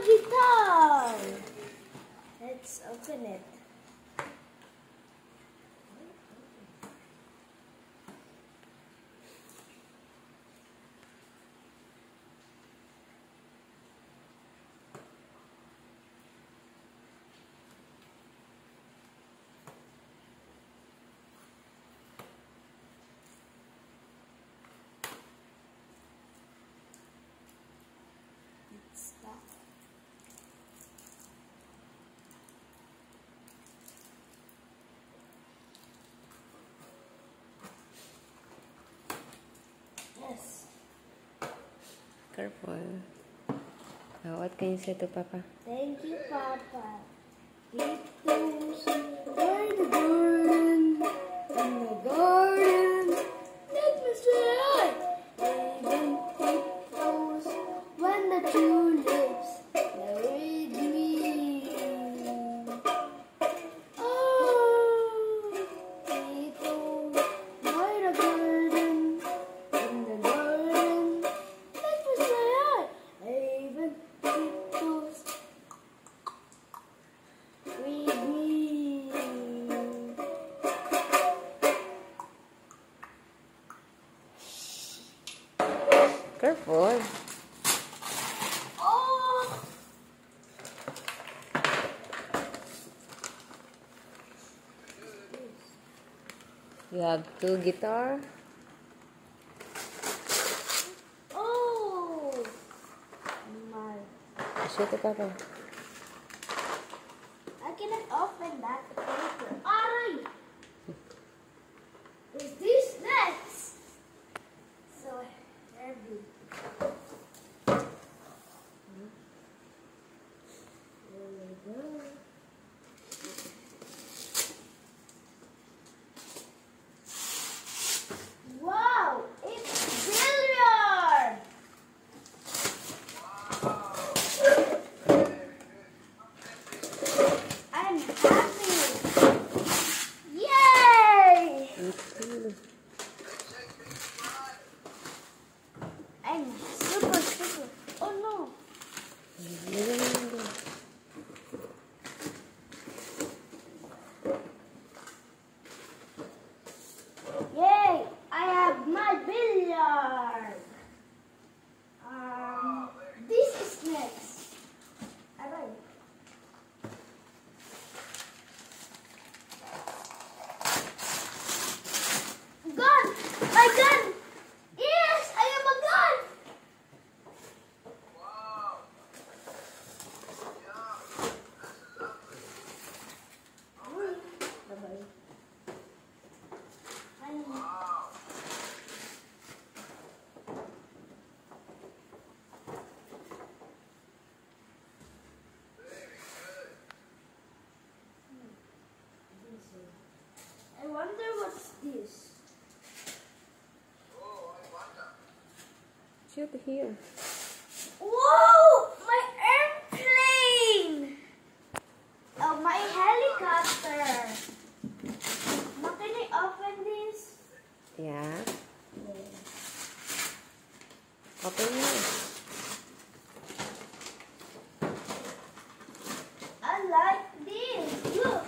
guitar! Let's open it. Stop. Yes. Careful. Now, what can you say to Papa? Thank you, Papa. It goes by the garden, in the garden. Let me say even it goes when the tulips married me. Oh, it goes by the garden, in the garden. Let me say even it goes with me. Careful. Oh! You have 2 guitar. Oh! My. Show to Papa. I cannot open that paper. Aray! Is this next? So heavy. There we go. Wow! It's billiard! I'm happy! Yay! I'm super. Oh no! Yay! I have my billiard! This is next. Alright. Gun! My gun! Yes! I have a gun! Bye-bye. I wonder what's this. Shoot here. Whoa! My airplane! Oh, my helicopter. Now, can I open this? Yeah. Yes. Open it. I like this. Look.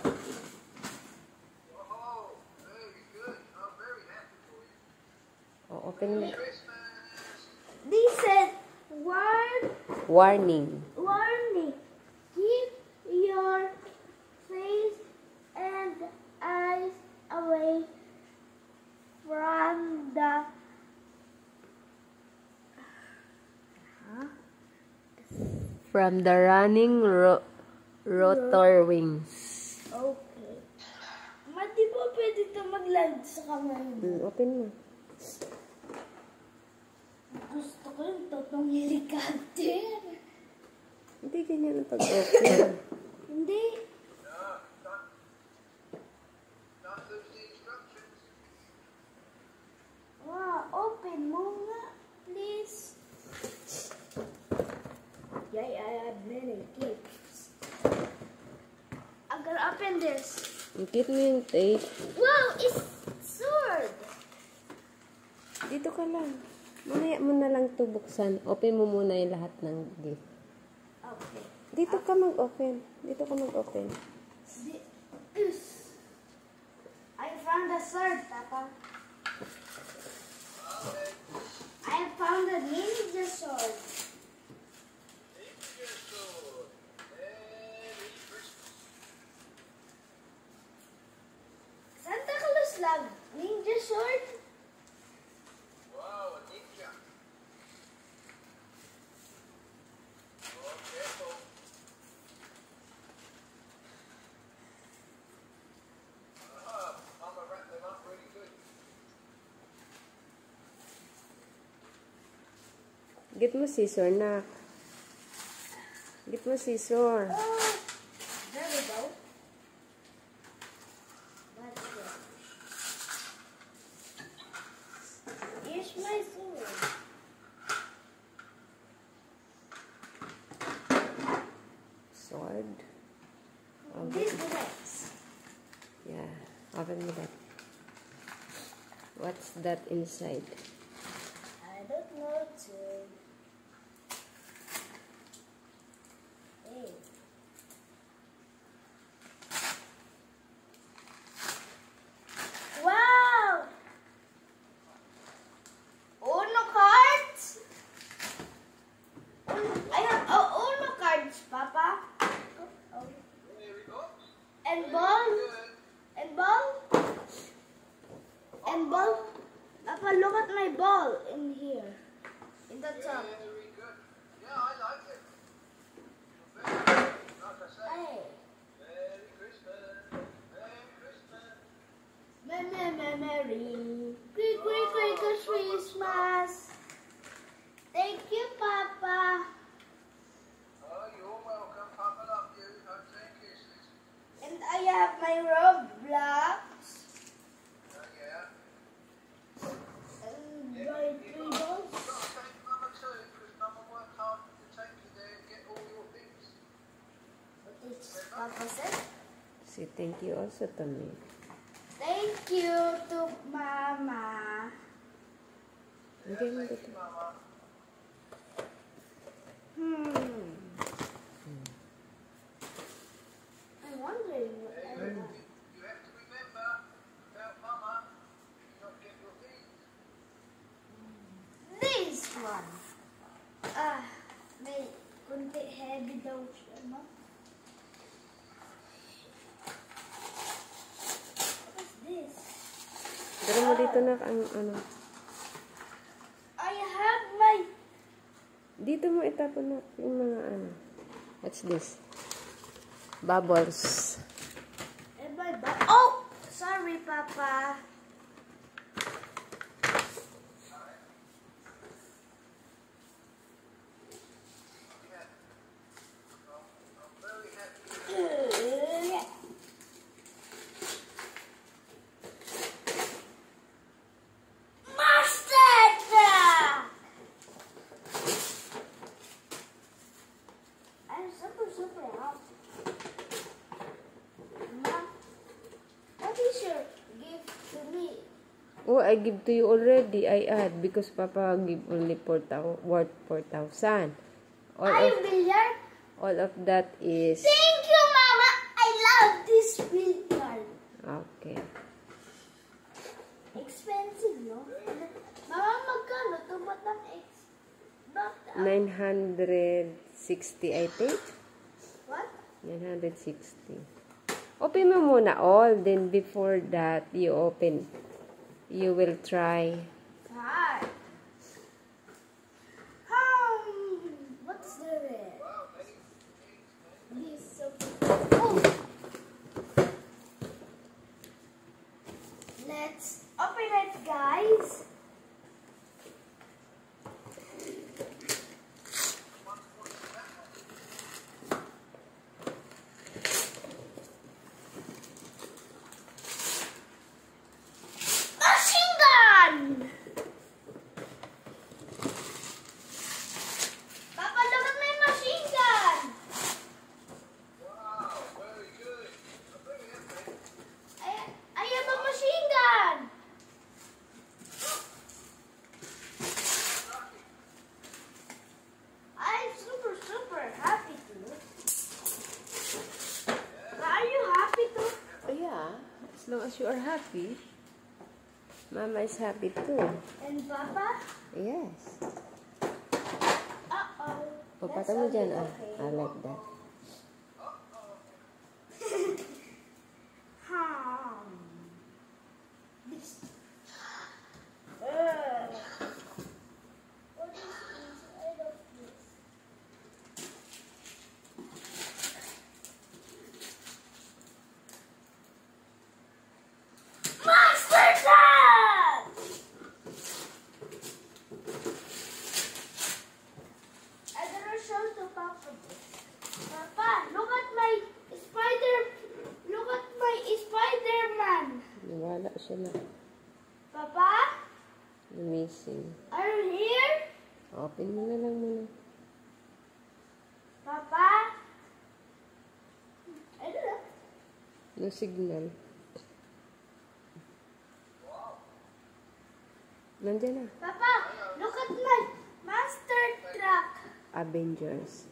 Oh, open it. This said, Warning. warning. Keep your face and eyes away from the From the running rotor wings. Okay. Ma, di ba pwede ito mag-land sa kamay mo? Open mo. Gusto ko yung totoong helicopter. Hindi ganyan ang pag-open. Hindi. Wow, open mo nga, please. Yay, I have many gifts. I'm gonna open this. Ikit mo yung tape. Wow, it's sword. Dito ka lang. Mamaya mo na lang ito buksan. Open mo muna yung lahat ng gift. Okay. Dito ka mag-open. Dito ka mag-open. I found a sword, Papa. I found a ninja sword. Santa Claus love ninja sword. Wow, a ninja. Oh, careful. Mama wrapped them up really good. Get mo scissor, nak. Get mo scissor. Oh, there we go. That's good. Here's my sword. Sword. This next. Yeah. Open mo that. What's that inside? I don't know too. Hey. Wow! Uno cards? I have Uno cards, Papa. Oh. Here we go. And ball. Good. And ball. And ball. Papa, look at my ball in here. In the top. Very good. Yeah, I like it. Very good. Like I say, Hey. Merry Christmas. Merry Christmas. Merry Christmas. Thank you, Papa. Oh, you're welcome. Papa love you. Hugs and kisses. And I have my Roblox. Oh, yeah. And Yeah, my you three got balls. to thank Mama too, because Mama worked hard to take you there and get all your things. What did Papa say? Say thank you also to me. Thank you to Mama. Okay mo Thank dito. you, Mama. I'm wondering what I You want. have to remember, without Mama, you don't get your things. This one. May kunti heavy daw siya, no? What is this? Dala mo dito na ang ano. I have my... Dito mo itapon na yung mga ano. What's this? Bubbles. Oh! Sorry, Papa. I'm very happy. Mustard! I'm super happy. Ma, what is your gift to me? Oh, I give to you already. I add because Papa give only 4,000 worth 4,000. Are you billiard? All of that is Thank you, Mama. I love this billiard. okay. Expensive, no? Mama, magkano to? Ba't ang Ba't ang- 960 I think. What? 960. Open mo muna all. Then before that, you will try. Five. What's the red? Wow, many things, This so oh. Let's open it, guys. Machine gun! as you are happy, Mama is happy too. And Papa? Yes. Uh-oh. Papata mo dyan, ah. I like that. This. What is inside of this? Monster Truck! I'm gonna show to Papa this. Papa, look at my Spider-Man. Nawala siya na. Papa, Missing. are you here? Open mo na lang muna. Papa? I don't know. No signal. Nandiyan na. Papa, look at my monster truck. Avengers.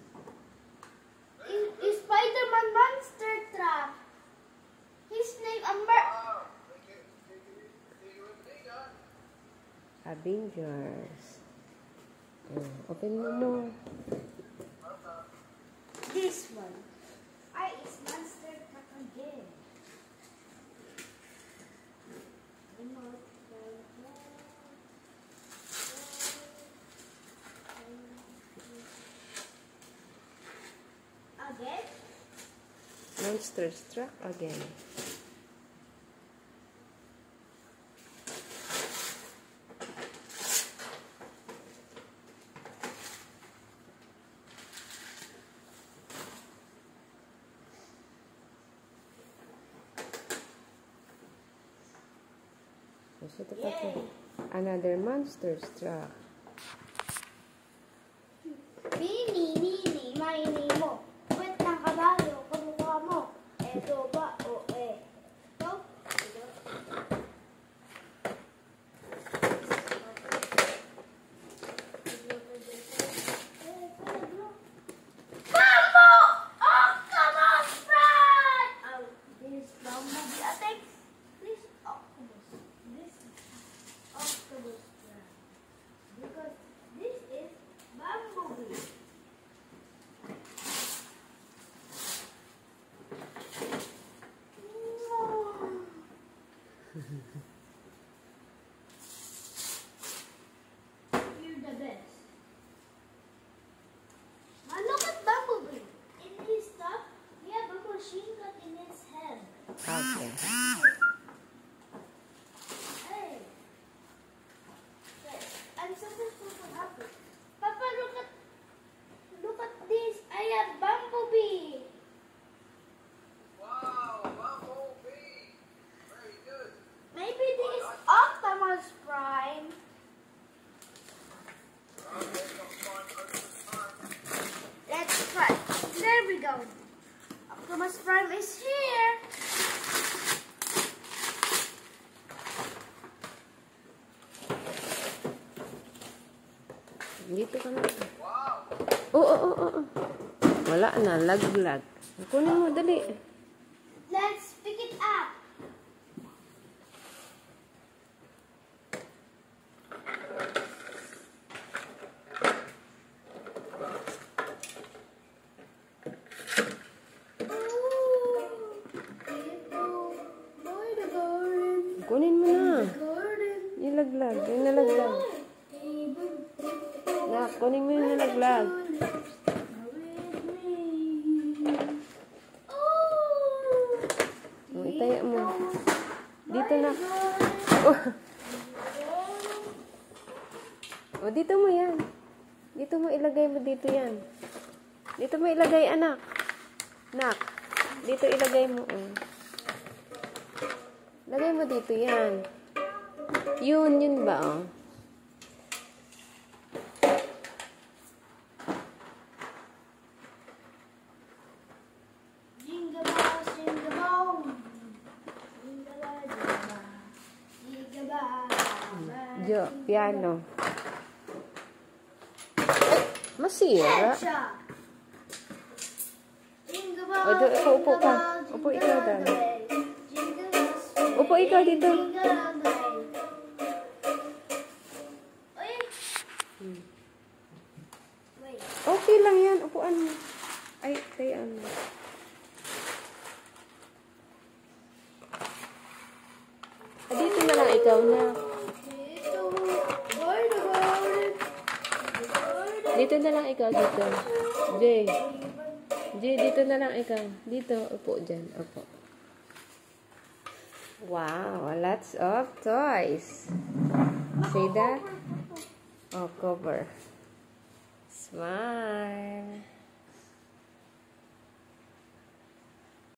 Is Spider-Man monster truck. His name Wow. Take it with me, huh? Avengers. Open mo mo. This one. It's monster truck again. Again? Monster Truck again. Ito pa to. Another Monster Truck. Mini, mini, mo. Kwet ng kabayo, kamukha mo. Eto ba o ito? Bambo! Octopus Prime! Oh, this Bumblebee attacks. This octopus. This octopus Prime. Because this is Bumblebee. You're the best. Now look at Bumblebee. In his top, we have a machine gun in his head. Okay. Hey. Wait, I'm supposed to happen. Papa, look at this. I have Bumblebee. Wow, Bumblebee. Very good. Maybe this is Optimus Prime. Okay, don't find Optimus Prime. Let's try. There we go. Optimus Prime is here. Dito ka na. Wow. Oo. Wala na. Laglag. Kunin mo, dali. Let's pick it up. Kunin mo na. Nilaglag. Yung nalaglag. Nak, kunin mo yung nalaglag. O, itaya mo. Dito na. O, dito mo yan. Dito mo ilagay mo dito yan. Dito mo ilagay, anak. Nak, dito ilagay mo. Lagay mo dito yan. Yun ba, oh? Jingle bells, jingle bells. Jingle bells, jingle bells. Jo, piano. Masira. Headshot. Jingle O, do, ikaw, upo ka. bells, Upo jingle ikaw, bells, Dan. jingle bells. Upo ikaw dito. Wait. Okay lang yan. Upuan mo. Ay, kaya ano. Dito na lang ikaw na. Dito na lang ikaw dito. Jay. Jay, dito na lang ikaw. Dito, upo dyan. Upo. Wow, lots of toys. See that? Oh, cover. Smile.